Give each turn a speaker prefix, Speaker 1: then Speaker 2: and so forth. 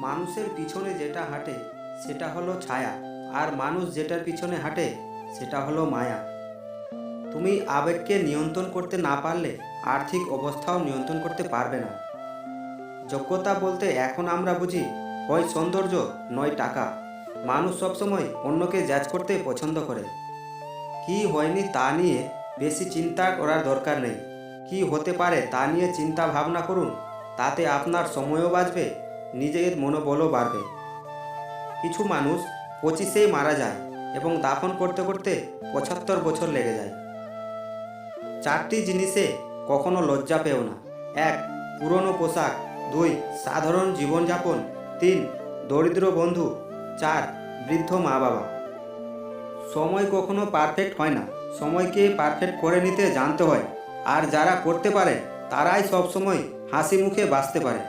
Speaker 1: মানুষের পিছনে যেটা হাঁটে সেটা হলো ছায়া, আর মানুষ যেটার পিছনে হাঁটে সেটা হলো মায়া। তুমি আবেগকে নিয়ন্ত্রণ করতে না পারলে আর্থিক অবস্থাও নিয়ন্ত্রণ করতে পারবে না। যোগ্যতা বলতে এখন আমরা বুঝি হয় সৌন্দর্য নয় টাকা। মানুষ সবসময় অন্যকে জাজ করতে পছন্দ করে। কি হয়নি তা নিয়ে বেশি চিন্তা করার দরকার নেই, কি হতে পারে তা নিয়ে চিন্তা ভাবনা করুন। তাতে আপনার সময়ও বাঁচবে, নিজের মনোবলও বাড়বে। কিছু মানুষ 25-এই মারা যায় এবং দাফন করতে করতে 75 বছর লেগে যায়। 4টি জিনিসে কখনো লজ্জা পেও না। 1. পুরনো পোশাক। 2. সাধারণ জীবনযাপন। 3. দরিদ্র বন্ধু। 4. বৃদ্ধ মা বাবা। সময় কখনো পারফেক্ট হয় না, সময়কে পারফেক্ট করে নিতে জানতে হয়। আর যারা করতে পারে তারাই সবসময় হাসি মুখে বাঁচতে পারে।